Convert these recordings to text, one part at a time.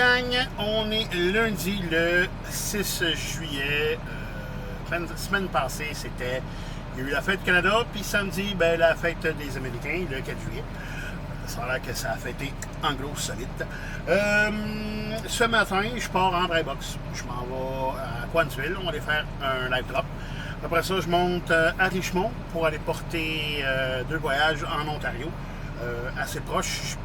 gang, on est lundi le 6 juillet. Semaine passée, c'était... Il y a eu la fête du Canada, puis samedi, ben, la fête des Américains, le 4 juillet. Ça a l'air que ça a fêté en gros solide. Ce matin, je pars en dry box. Je m'en vais à Coansville, on va aller faire un live drop. Après ça, je monte à Richmond pour aller porter 2 voyages en Ontario, assez proche.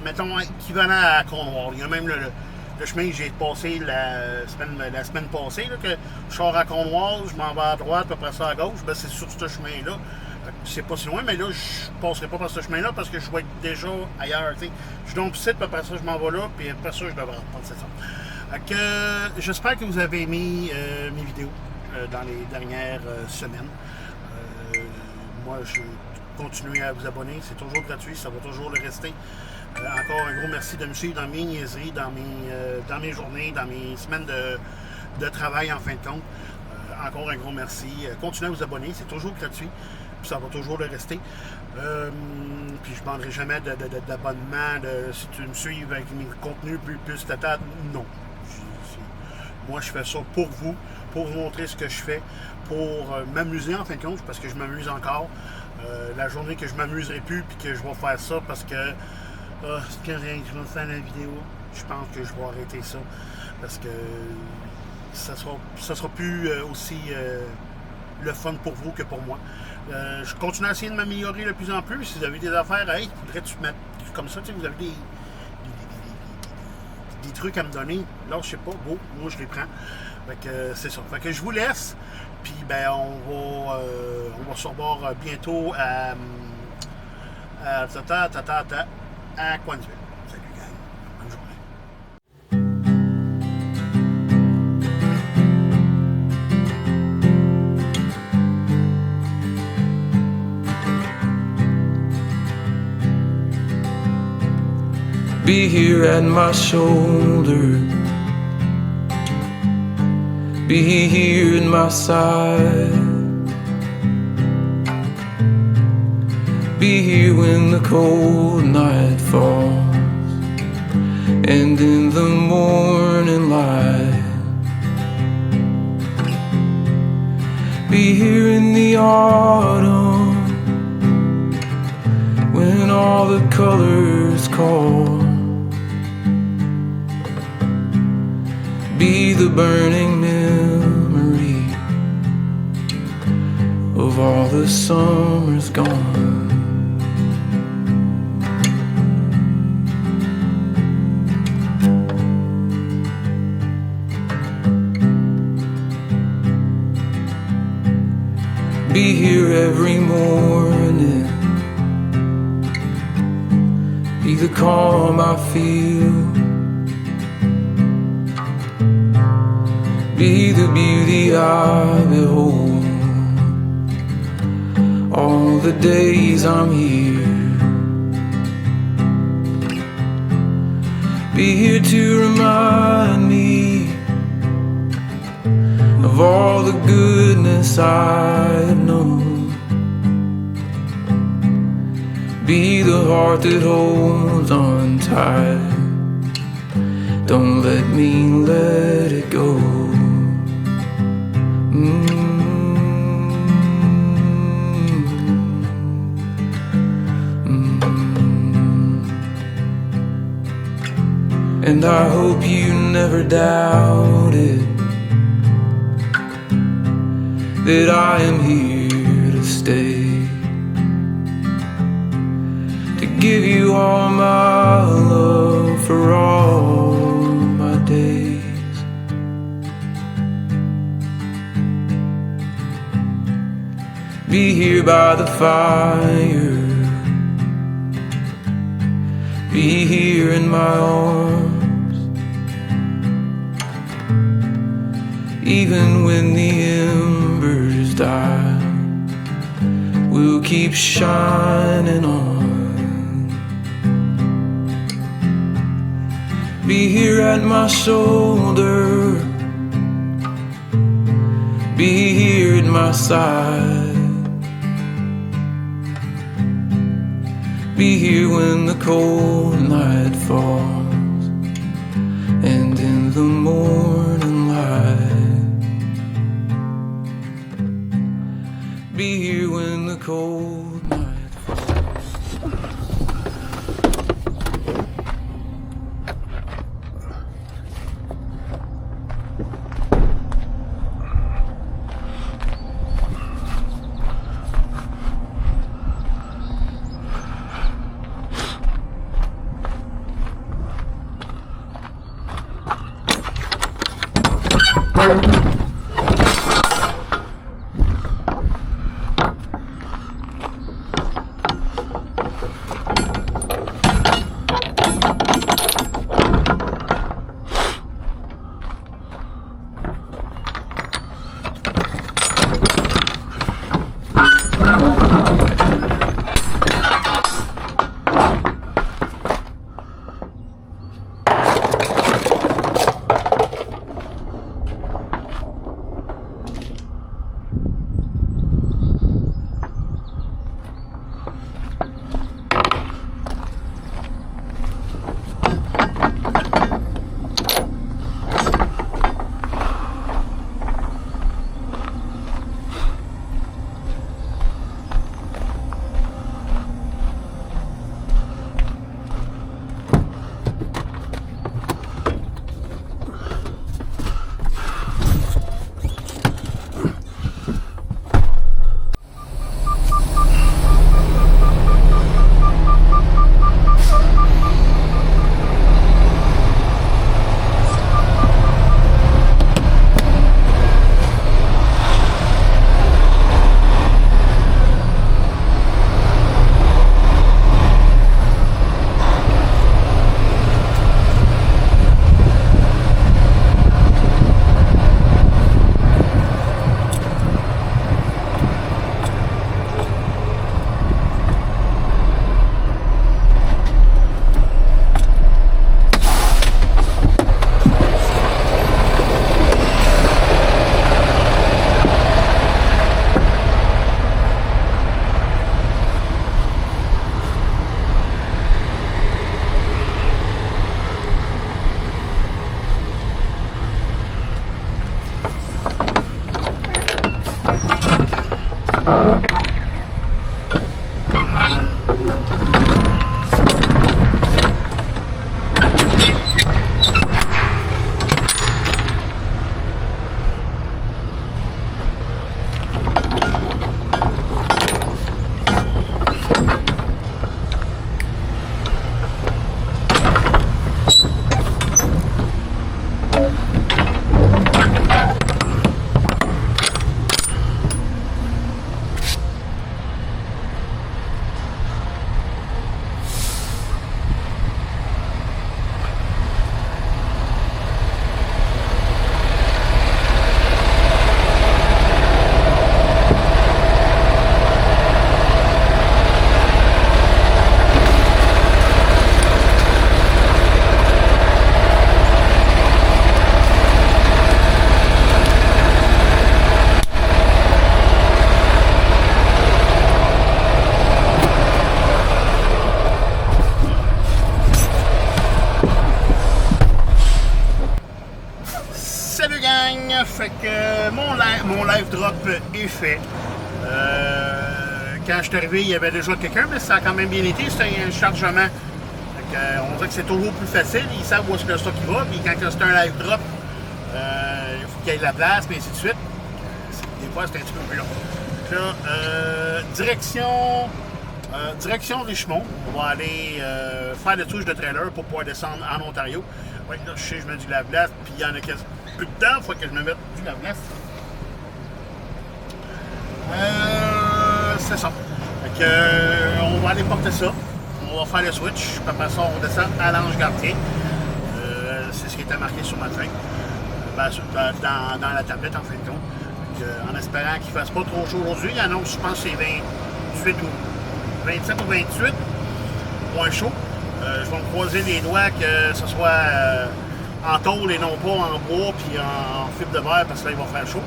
Mettons, équivalent à Cornwall. Il y a même le chemin que j'ai passé la semaine passée, là, que je sors à Cornwall, je m'en vais à droite, puis après ça à gauche, ben c'est sur ce chemin-là. C'est pas si loin, mais là, je passerai pas par ce chemin-là parce que je vais être déjà ailleurs. T'sais. Je suis donc site, puis après ça, je m'en vais là, puis après ça, je devrais reprendre cette sorte. J'espère que vous avez aimé mes vidéos dans les dernières semaines. Moi, je continue à vous abonner, c'est toujours gratuit, ça va toujours le rester. Encore un gros merci de me suivre dans mes niaiseries, dans mes journées, dans mes semaines de travail en fin de compte. Encore un gros merci. Continuez à vous abonner, c'est toujours gratuit, puis ça va toujours le rester. Puis je ne demanderai jamais d'abonnement si tu me suis avec mes contenus plus tata. Non. Moi, je fais ça pour vous montrer ce que je fais, pour m'amuser en fin de compte, parce que je m'amuse encore. La journée que je ne m'amuserai plus, puis que je vais faire ça parce que c'est correct, je vais faire la vidéo. Je pense que je vais arrêter ça parce que ça sera plus aussi le fun pour vous que pour moi. Je continue à essayer de m'améliorer de plus en plus. Si vous avez des affaires, hey, voudrais-tu mettre comme ça, vous avez des trucs à me donner. Là, je sais pas, beau, moi je les prends. Fait que c'est ça. Fait que je vous laisse. Puis ben on va se revoir bientôt à Coansville. Salut gang. Bonne journée. Be here at my shoulder, be here at my side, be here when the cold night falls and in the morning light, be here in the autumn when all the colors call. Be the burning memory of all the summers gone. Be here every morning, be the calm I feel, be the beauty I behold all the days I'm here. Be here to remind me of all the goodness I have known. Be the heart that holds on tight, don't let me let it go. And I hope you never doubted that I am here to stay, to give you all my love for all my days. Be here by the fire, be here in my arms, even when the embers die, we'll keep shining on. Be here at my shoulder, be here at my side, be here when the cold night falls the morning light. Be here when the cold night falls. Fait que mon live drop est fait. Quand je suis arrivé, il y avait déjà quelqu'un, mais ça a quand même bien été. C'était un chargement. Fait que, on dirait que c'est toujours plus facile. Ils savent où est-ce que le stock va. Puis quand c'est un live drop, il faut qu'il y ait de la place, puis ainsi de suite. Des fois, c'est un petit peu plus long. Là, direction Richmond. On va aller faire le touche de trailer pour pouvoir descendre en Ontario. Oui, là, je sais, je mets du lave-glace, puis il y en a quasi plus de temps, il faut que je me mette du lave-glace. C'est ça. Fait que, on va aller porter ça. On va faire le switch. Puis après ça, on descend à l'Ange-Gartier. C'est ce qui était marqué sur ma train. Dans la tablette, en fin de compte. En espérant qu'il ne fasse pas trop chaud aujourd'hui. Il annonce, je pense, que c'est 28 ou 27 ou 28. Moins chaud. Je vais me croiser les doigts que ce soit en tôle et non pas en bois puis en fibre de verre parce que là, il va faire chaud.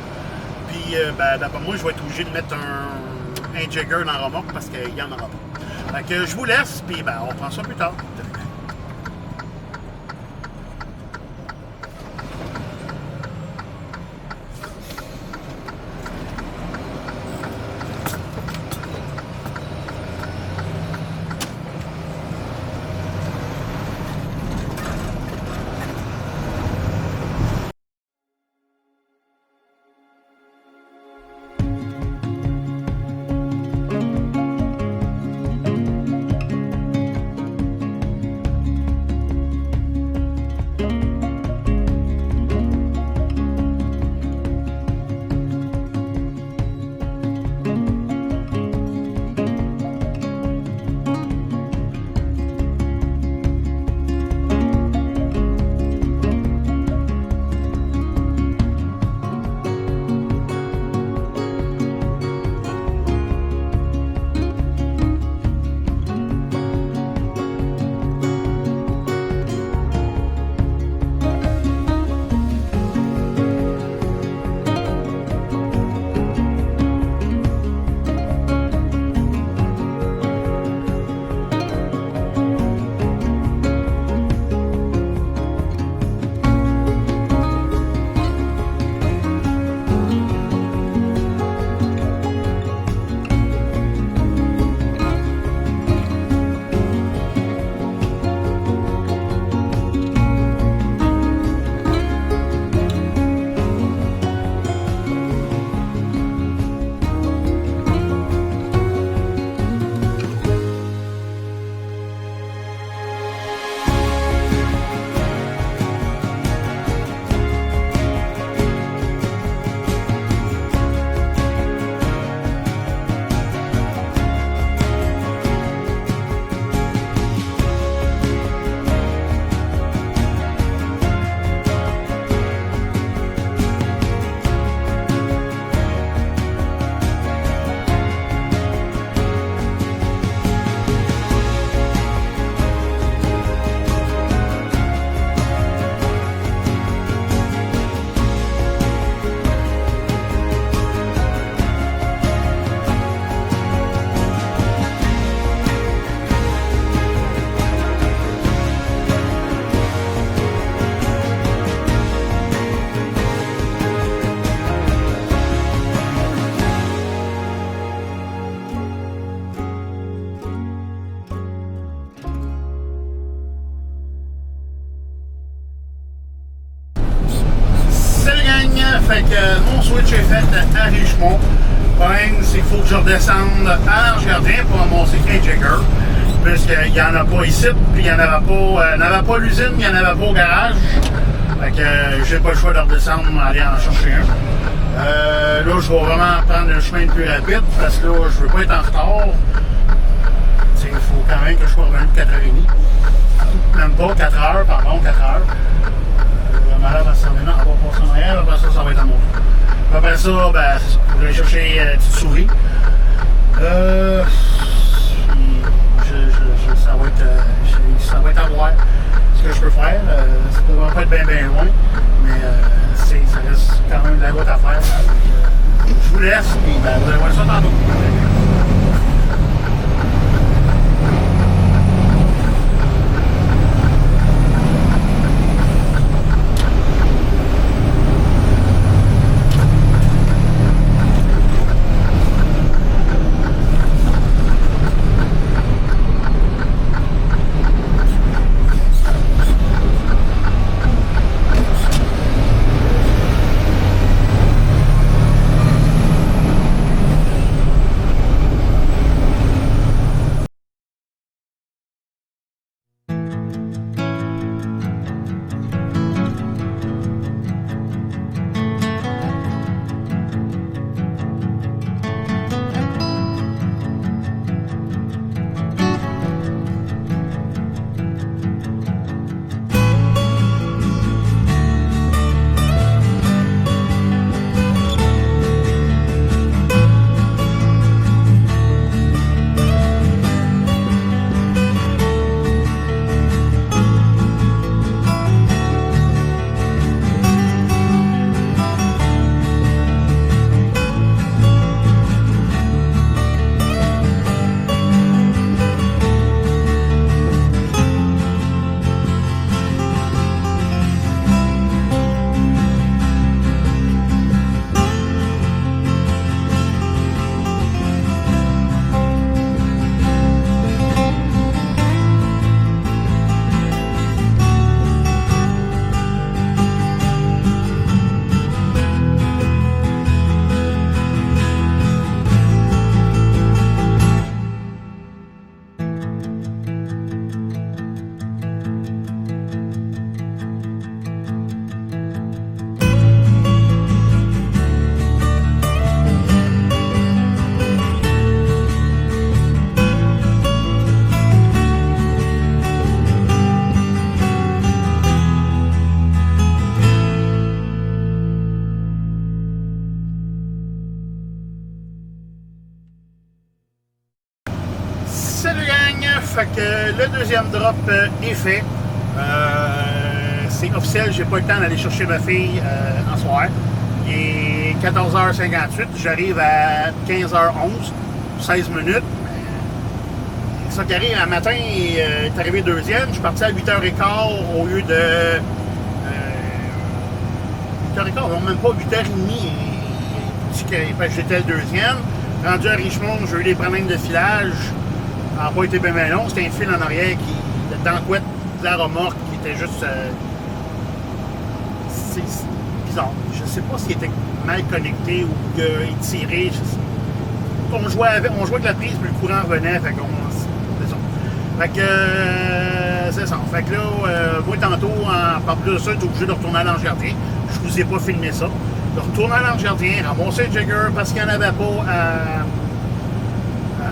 Puis, d'après moi, je vais être obligé de mettre un Jagger dans la remorque parce qu'il n'y en aura pas. Fait que je vous laisse, puis on prend ça plus tard. fait que mon switch est fait à Richemont. Le problème, c'est qu'il faut que je redescende à Ange-Gardien pour ramasser un Jagger. Puisqu'il n'y en a pas ici, puis il n'y en avait pas à l'usine, il n'y en avait pas au garage. Fait que j'ai pas le choix de redescendre, aller en chercher un. Là, je vais vraiment prendre le chemin le plus rapide parce que là, je veux pas être en retard. Il faut quand même que je sois revenu de 4h30. Même pas 4h, pardon, 4h. Le malade va se servir en bas pour son arrière, après ça va être à mon tour. Après ça, ben, je vais aller chercher une petite souris. Ça va être à voir ce que je peux faire. Ça ne devrait pas être bien loin, mais ça reste quand même de la route à faire. Je vous laisse, et ben, vous allez voir ça tantôt. Salut gang! Fait que le deuxième drop est fait. C'est officiel, j'ai pas le temps d'aller chercher ma fille en soir. Il est 14h58, j'arrive à 15h11, 16 minutes. Ça qui arrive, un matin, il est arrivé deuxième. Je suis parti à 8h15 au lieu de 8h15, non, même pas 8h30. J'étais le deuxième. Rendu à Richemont, j'ai eu des problèmes de filage. Ça n'a pas été bien long. C'était un fil en arrière qui, dans le couette de la remorque, qui était juste. C'est bizarre. Je ne sais pas s'il était mal connecté ou étiré. On jouait avec la prise, mais le courant revenait. Fait qu'on. C'est ça. Fait que. C'est ça. Fait que là, moi, tantôt, par plus de ça, j'étais obligé de retourner à l'Ange-Gardien. Je vous ai pas filmé ça. De retourner à l'Ange-Gardien, ramasser le Jagger parce qu'il n'y en avait pas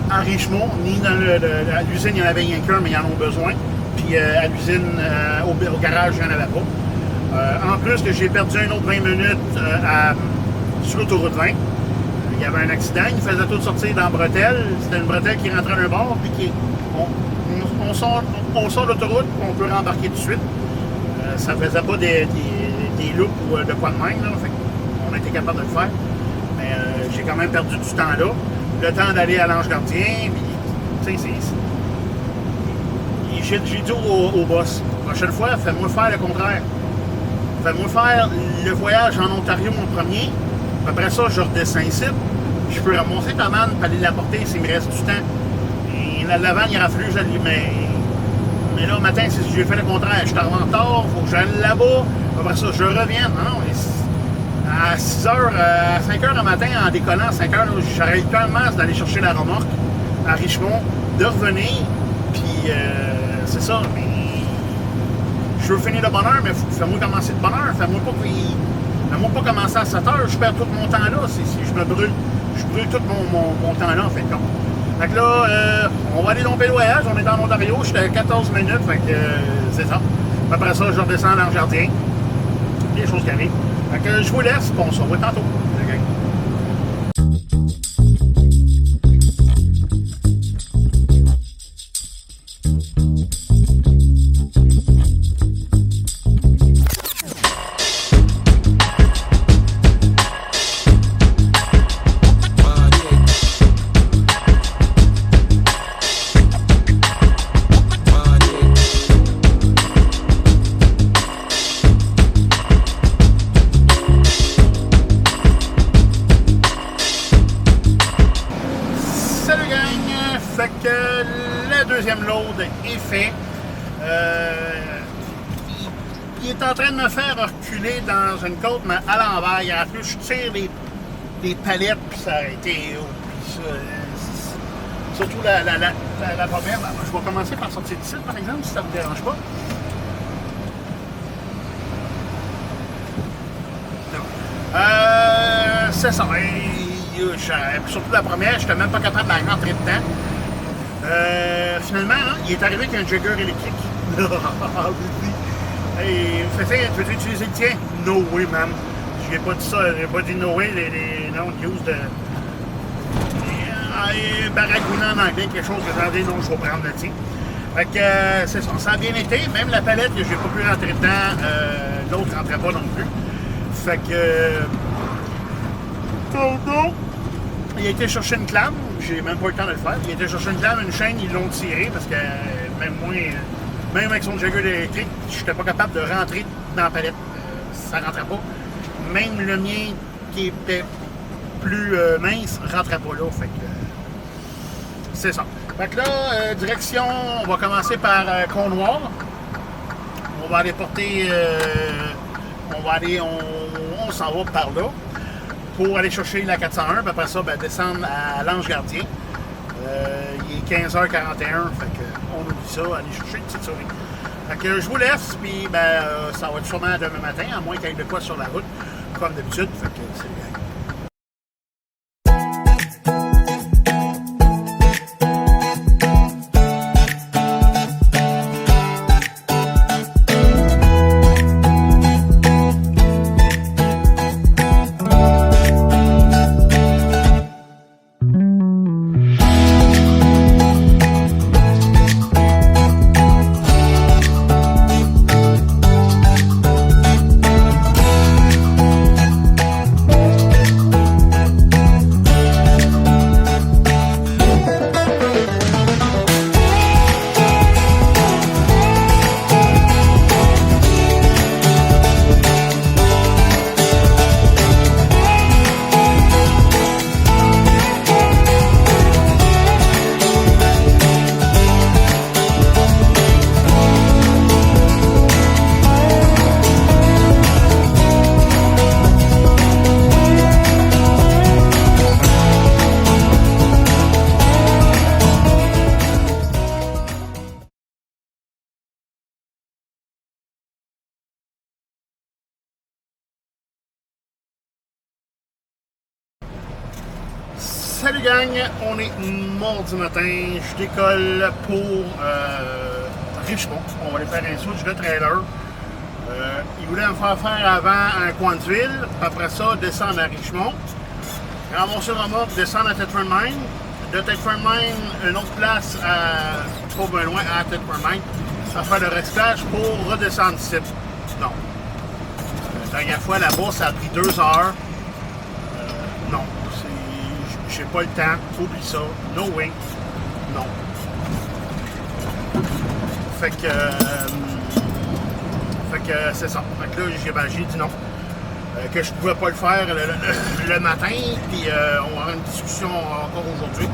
à Richemont, ni dans à l'usine, il y en avait rien qu'un, mais ils en ont besoin. Puis à l'usine, au garage, il n'y en avait pas. En plus, que j'ai perdu un autre 20 minutes sur l'autoroute 20. Il y avait un accident, il faisait tout sortir dans la bretelle. C'était une bretelle qui rentrait d'un bord, puis on sort de l'autoroute, on peut rembarquer tout de suite. Ça ne faisait pas des loops ou de quoi de même, là. Fait on a été capable de le faire. Mais j'ai quand même perdu du temps là. Le temps d'aller à l'Ange-Gardien, puis, tu sais, j'ai dit au boss, la prochaine fois, fais-moi faire le contraire. Fais-moi faire le voyage en Ontario en premier, après ça, je redescends ici, je peux ramasser ta manne pour aller la porter s'il me reste du temps. Et l'avant, il aurait fallu que je lui mais là, le matin, si j'ai fait le contraire, je suis en retard, il faut que j'aille là-bas, après ça, je reviens. Non, à 6 heures, à 5 heures le matin, en décollant à 5 heures, j'aurais eu tellement d'aller chercher la remorque à Richmond, de revenir, puis c'est ça, mais je veux finir de bonne heure, mais fais-moi commencer de bonne heure, fais-moi pas commencer à 7 heures, je perds tout mon temps là, je brûle tout mon temps là, en fait. Fait que là, on va aller domper le voyage, on est dans l'Ontario, j'étais à 14 minutes, fait que c'est ça. Après ça, je redescends dans le jardin, des choses qui arrivent. Fait que je vous laisse, puis on se revoit tantôt. Okay. Fait que le deuxième load est fait. Il est en train de me faire reculer dans une côte, mais à l'envers. En plus, je tire des palettes, puis ça a été... surtout la première. Je vais commencer par sortir d'ici, par exemple, si ça ne vous dérange pas. C'est ça. Surtout la première, je n'étais même pas capable de la rentrer dedans. Finalement, hein, il est arrivé avec un jigger électrique. Et il me fait, tu veux utiliser le tien? No way, man. Je n'ai pas dit ça, je n'ai pas dit no way, non, use de. Baragouina en anglais, quelque chose que j'ai dit, non, je vais prendre le tien. Fait que c'est ça, ça a bien été. Même la palette, je n'ai pas pu rentrer dedans, l'autre ne rentrait pas non plus. Fait que. Il a été chercher une clame, j'ai même pas eu le temps de le faire. Il a été chercher une clame, une chaîne, ils l'ont tiré parce que même moi, même avec son jagger électrique, je n'étais pas capable de rentrer dans la palette. Ça rentrait pas. Même le mien qui était plus mince rentrait pas là. Fait que c'est ça. Fait que là, direction, on va commencer par Cornwall. On va aller porter. On s'en va par là. Pour aller chercher la 401, puis après ça, ben, descendre à l'Ange Gardien. Il est 15h41, fait qu'on oublie ça, aller chercher une petite souris. Fait que je vous laisse, puis ben, ça va être sûrement demain matin, à moins qu'il y ait de quoi sur la route, comme d'habitude, fait que c'est bien. Salut gang, on est mardi matin, je décolle pour Richmond. On va aller faire un switch de trailer. Il voulait me faire avant un Coinsville, après ça descendre à Richmond, ramasser le remorque, descendre à Thetford Mine, de Thetford Mine, une autre place pas bien loin à Thetford Mine, à faire le recyclage pour redescendre ici. Non. La dernière fois là-bas, ça a pris 2 heures. Non. J'ai pas le temps, oublie ça, no way, non. Fait que c'est ça. Fait que là, j'ai dit non. Que je pouvais pas le faire le matin, puis on va avoir une discussion encore aujourd'hui.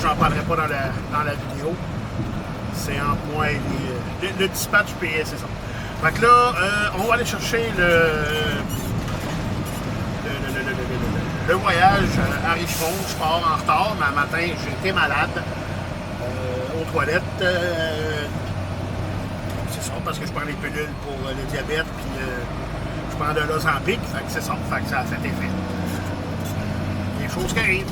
J'en parlerai pas dans la vidéo. C'est en point. Le dispatch payé, c'est ça. Fait que là, on va aller chercher le voyage à Richemont. Je pars en retard, mais un matin, j'ai été malade aux toilettes. C'est ça, parce que je prends les pilules pour le diabète, puis je prends de l'Ozempic, fait que c'est ça, fait que ça a fait effet. Des choses qui arrivent.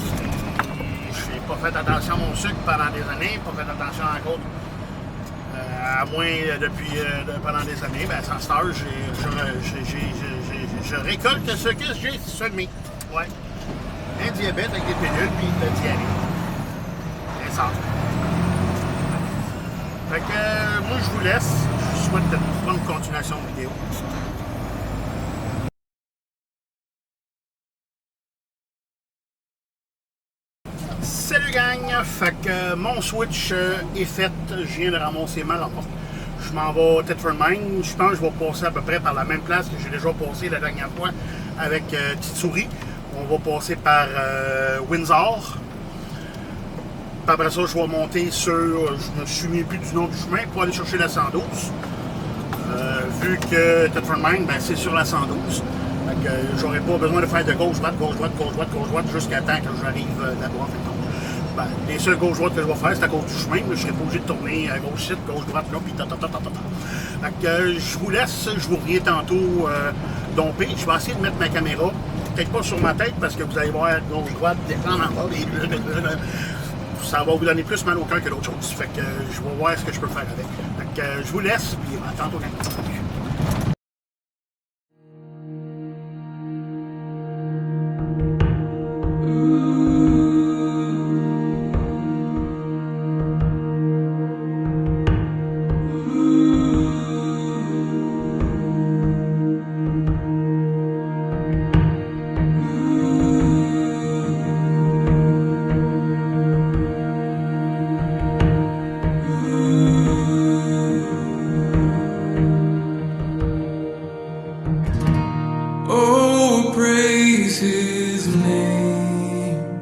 Je n'ai pas fait attention à mon sucre pendant des années, pas fait attention à la côte. À moins depuis pendant des années, ben, sans stage, je récolte ce que j'ai semé. Ouais. Un diabète avec des pilules, puis le diarrhée. C'est ça. Fait que moi, je vous laisse. Je vous souhaite une bonne continuation de vidéo. Salut gang! Fait que mon switch est fait. Je viens de ramasser ma lampe. Je m'en vais à Thetford Mines. Je pense que je vais passer à peu près par la même place que j'ai déjà passé la dernière fois avec Petite Souris. On va passer par Windsor. Puis après ça, je vais monter sur... Je me souviens plus du nom du chemin pour aller chercher la 112. Vu que Thetford Mines, ben, c'est sur la 112. Fait que j'aurais pas besoin de faire de gauche-droite, gauche-droite, gauche-droite, gauche-droite jusqu'à temps que j'arrive là-bas. Ben, les seules gauche-droite que je vais faire, c'est à cause du chemin. Mais je serais pas obligé de tourner à gauche-site, gauche-droite, là, puis Fait que je vous laisse, je vous reviens tantôt domper. Je vais essayer de mettre ma caméra, peut-être pas sur ma tête, parce que vous allez voir gauche-droite, descendre en bas, ça va vous donner plus mal au cœur que d'autres choses. Fait que je vais voir ce que je peux faire avec. Fait que je vous laisse, puis à tantôt. Oh, praise his name,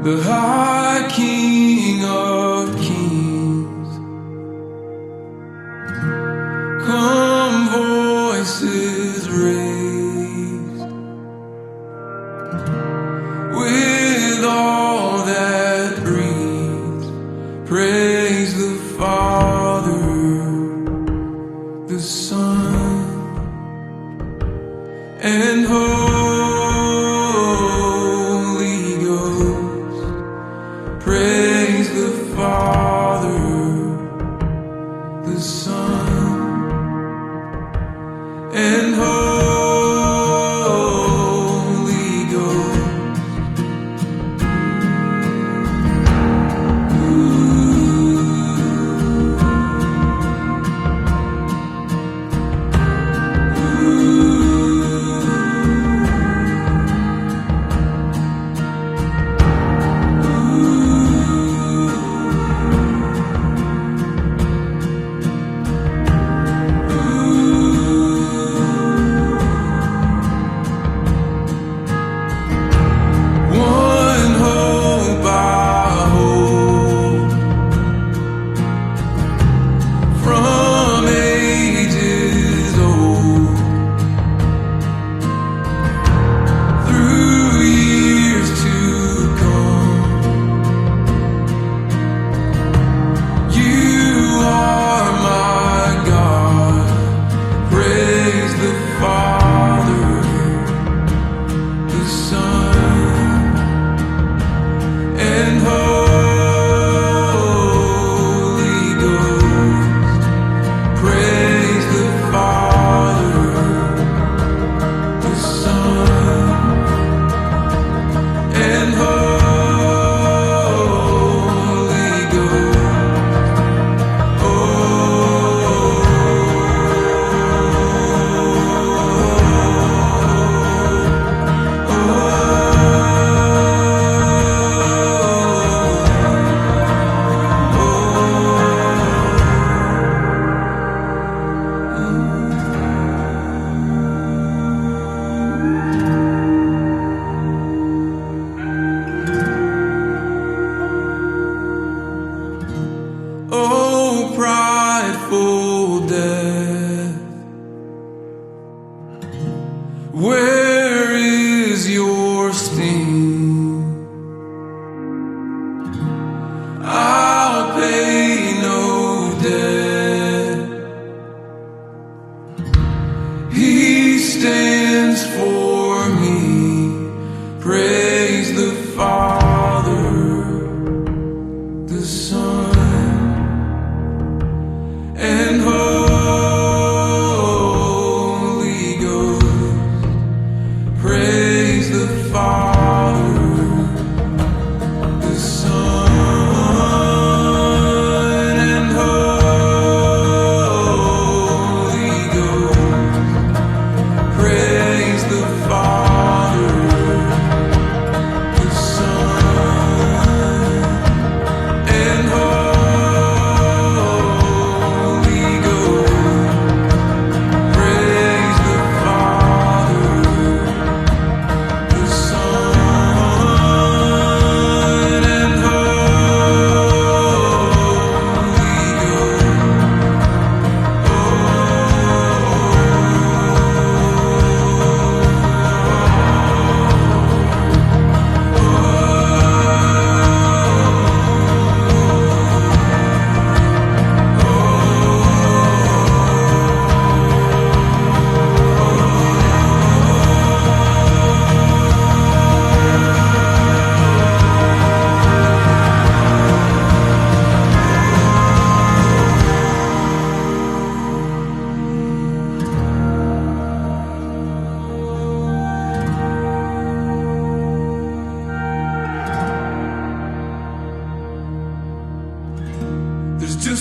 the high King of kings. Come, voices raised, with all that breathes, praise the Father, the Son, and Holy Ghost. Praise the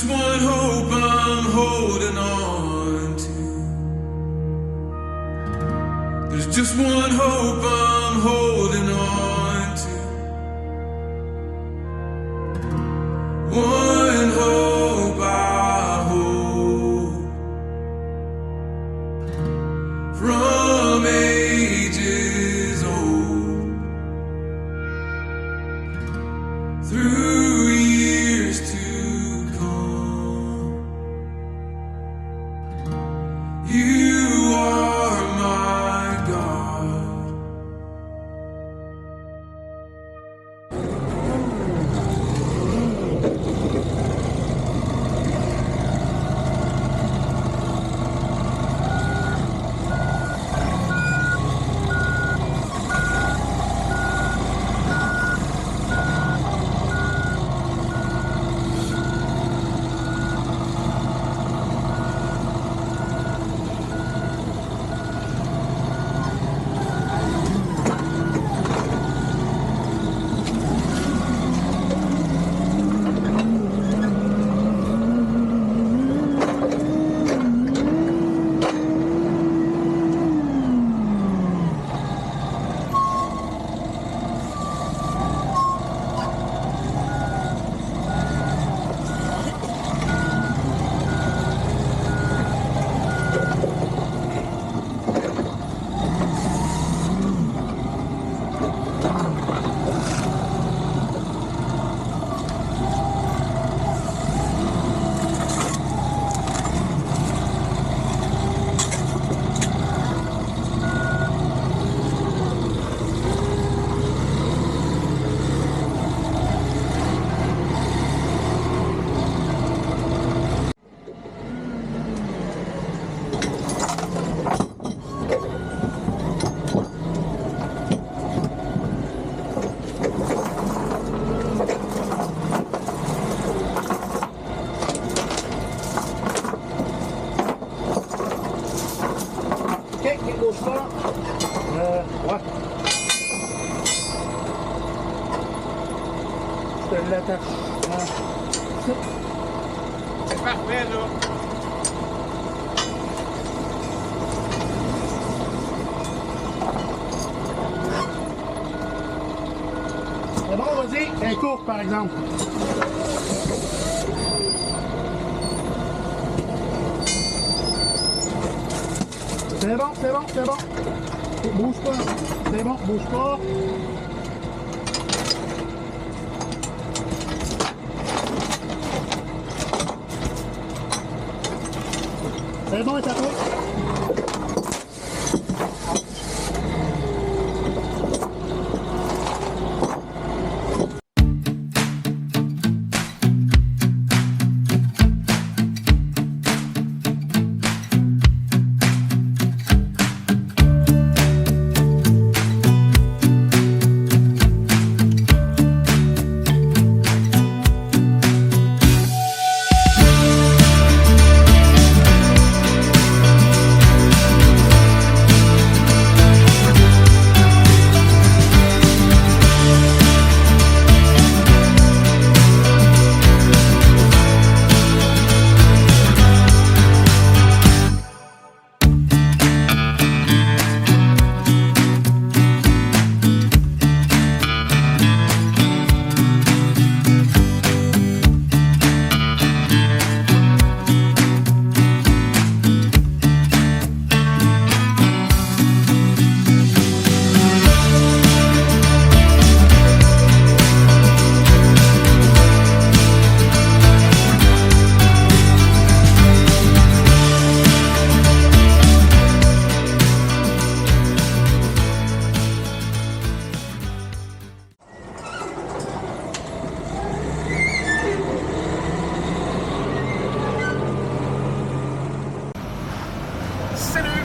just one hope I'm holding on to. There's just one hope I'm holding on to. One hope I hold from ages old, through years to come. You are my God. OK, il bouge pas. Ouais. Je te l'attache. C'est parfait, là. C'est bon, vas-y. Un court, par exemple. C'est bon, c'est bon, c'est bon. Bouge pas. C'est bon, bouge pas. C'est bon, c'est à toi.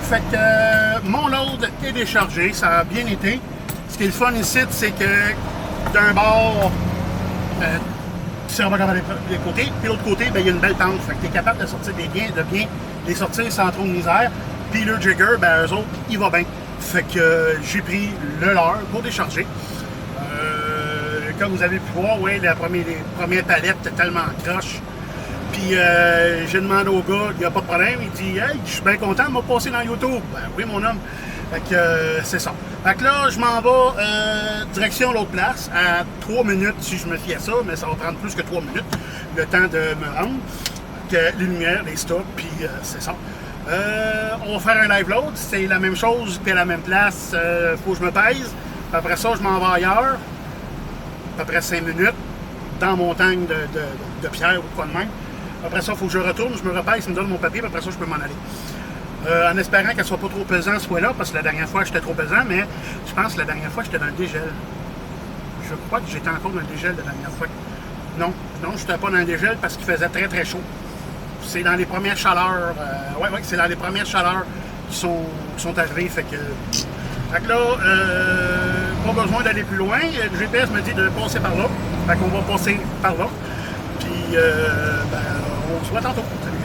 Fait que mon load est déchargé, ça a bien été. Ce qui est le fun ici, c'est que d'un bord, tu sais pas comment les côtés, puis l'autre côté, ben, il y a une belle pente. Fait que tu es capable de sortir de bien les sortir sans trop de misère. Puis le jigger, ben eux autres, il va bien. Fait que j'ai pris le leur pour décharger. Comme vous avez pu voir, ouais, les premières palettes étaient tellement croches. Puis Puis j'ai demandé au gars, il n'y a pas de problème. Il dit, hey, je suis bien content de me passer dans YouTube. Ben oui, mon homme. Fait que c'est ça. Fait que là, je m'en vais direction l'autre place à 3 minutes si je me fie à ça, mais ça va prendre plus que 3 minutes, le temps de me rendre. Que les lumières, les stops, puis c'est ça. On va faire un live load, c'est la même chose, puis à la même place, faut que je me pèse. Puis après ça, je m'en vais ailleurs, à peu près 5 minutes, dans mon tank de pierre ou de quoi de même. Après ça, il faut que je retourne, je me repèse, il me donne mon papier, puis après ça, je peux m'en aller. En espérant qu'elle soit pas trop pesante ce fois-là, parce que la dernière fois, j'étais trop pesant, mais je pense que la dernière fois, j'étais dans le dégel. Je crois que j'étais encore dans le dégel la dernière fois. Non, je n'étais pas dans le dégel parce qu'il faisait très, très chaud. C'est dans les premières chaleurs, c'est dans les premières chaleurs qui sont arrivées. Fait que là, pas besoin d'aller plus loin. Le GPS me dit de passer par là. Fait qu'on va passer par là. Puis, on se voit tantôt. Salut.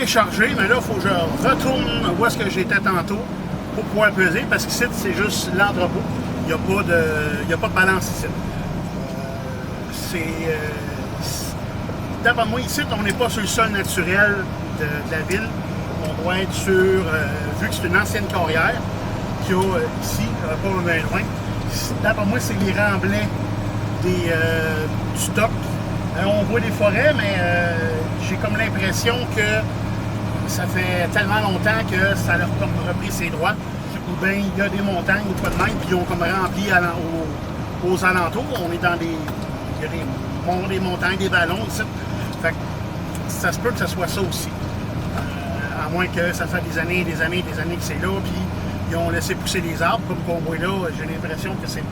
Chargé, mais là, il faut que je retourne où est-ce que j'étais tantôt pour pouvoir peser, parce qu'ici, c'est juste l'entrepôt. Il n'y a pas de balance ici. D'après moi, ici, on n'est pas sur le sol naturel de la ville. On doit être sur, vu que c'est une ancienne carrière qu'il y a ici, pas bien loin. D'après moi, c'est les remblais du stock. On voit des forêts, mais j'ai comme l'impression que ça fait tellement longtemps que ça leur a comme repris ses droits. Ou bien il y a des montagnes ou pas de même, puis ils ont comme rempli aux alentours. On est dans il y a des montagnes, des ballons ici. Fait que ça se peut que ce soit ça aussi. À moins que ça fait des années que c'est là, puis ils ont laissé pousser des arbres, comme qu'on voit là. J'ai l'impression que c'est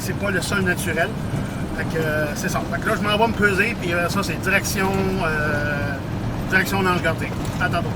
c'est pas le sol naturel. Fait que c'est ça. Fait que là, je m'en vais me peser, puis ça, c'est direction d'Ange Gardien. À tantôt.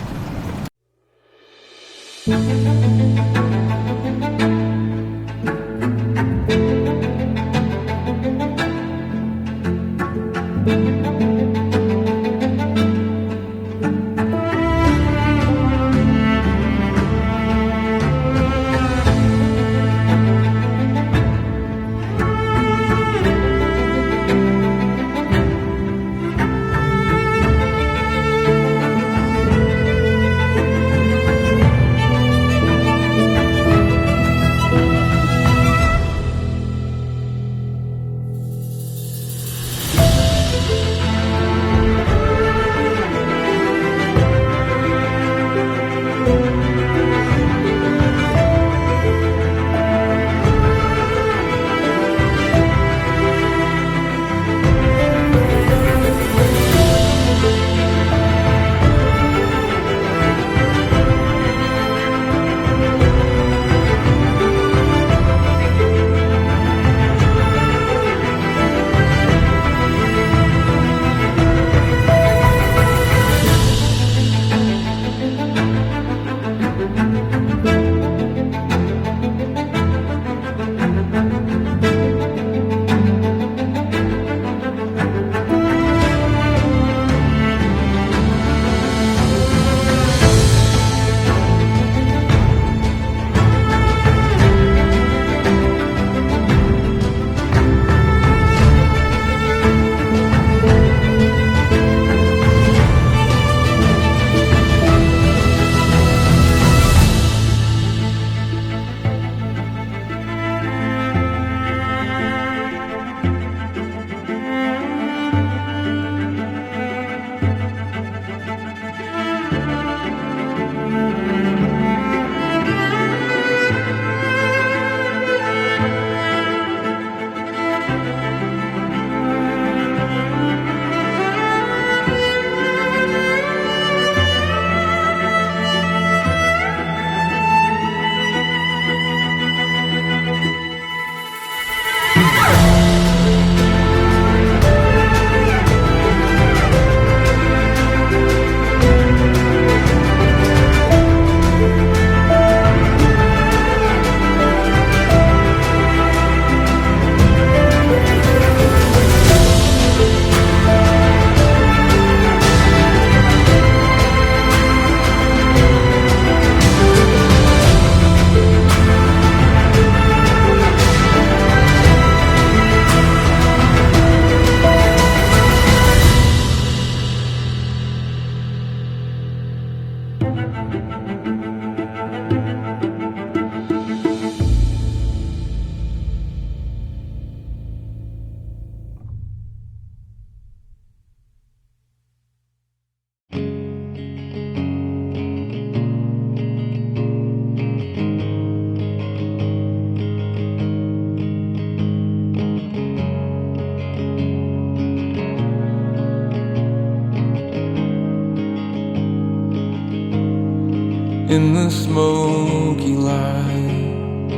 In the smoky light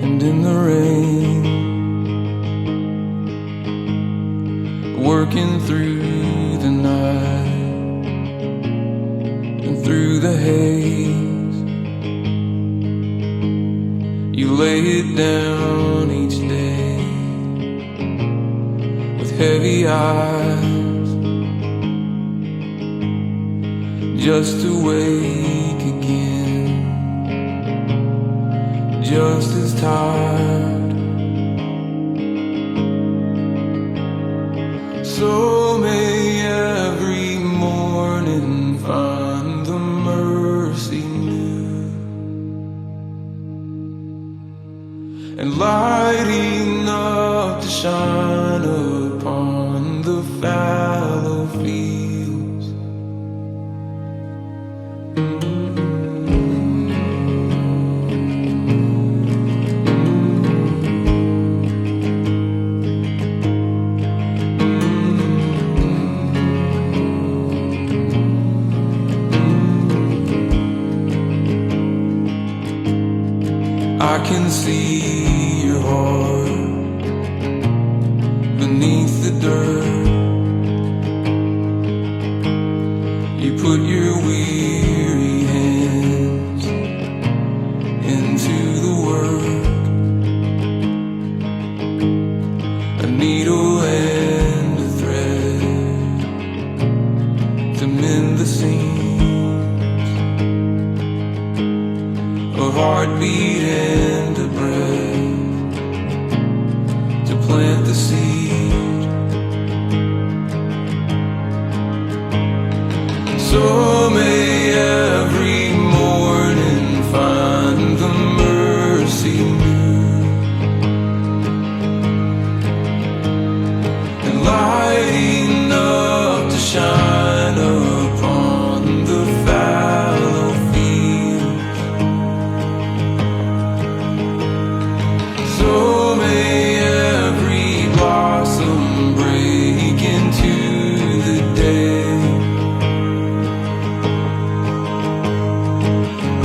and in the rain, working through the night and through the haze, you lay it down each day with heavy eyes, just to wake again, just as tired. So may every morning find the mercy new, and light enough to shine upon the fallow fields. I can see your heart beneath the dirt. You put your weary hands into the work. A needle and a thread to mend the seams. A heartbeat and a breath to plant the seed. So may every morning find the mercy new, and light enough to shine upon the fallow fields. So may every blossom break into the day.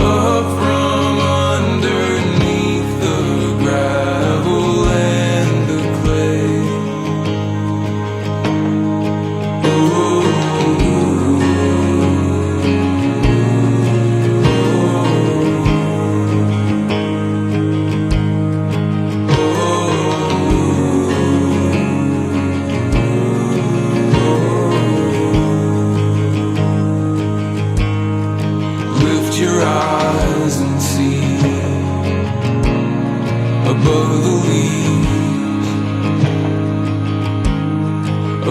Up from underneath the gravel and the clay. Lift your eyes and see above the leaves,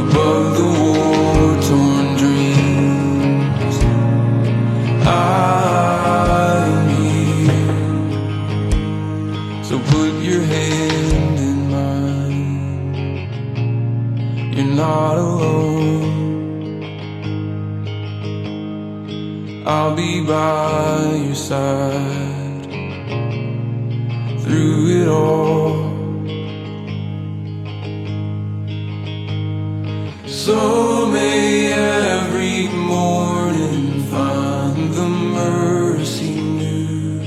above the war-torn dreams. I'm here, so put your hand in mine. You're not alone. I'll be by your side through it all. So may every morning find the mercy new,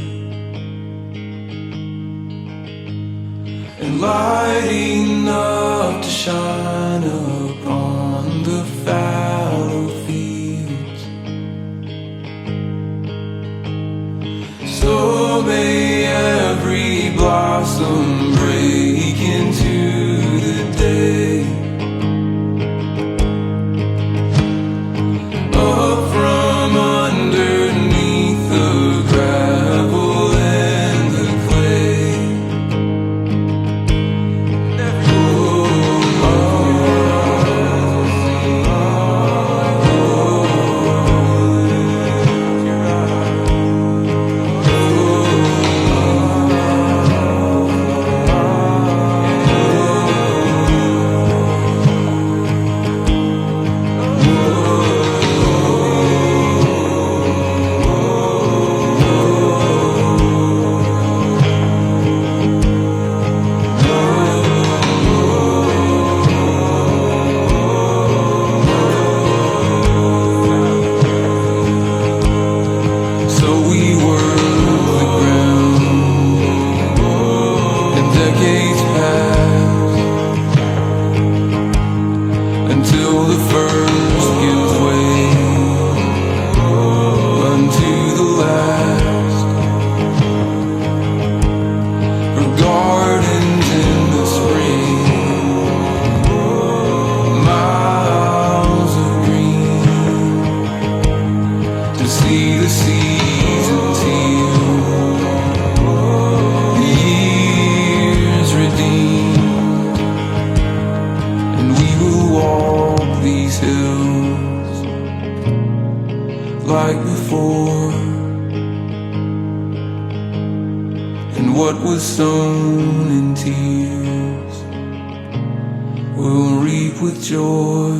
and light enough to shine upon the fallow fields. So may every blossom break into the day. Up from underneath the gravel and the clay. So we work the ground, and decades pass until the first gives way unto the last. For gardens in the spring, miles of green, to see the seasons heal, the years redeemed, and we will walk these hills like before. And what was sown in tears will reap with joy.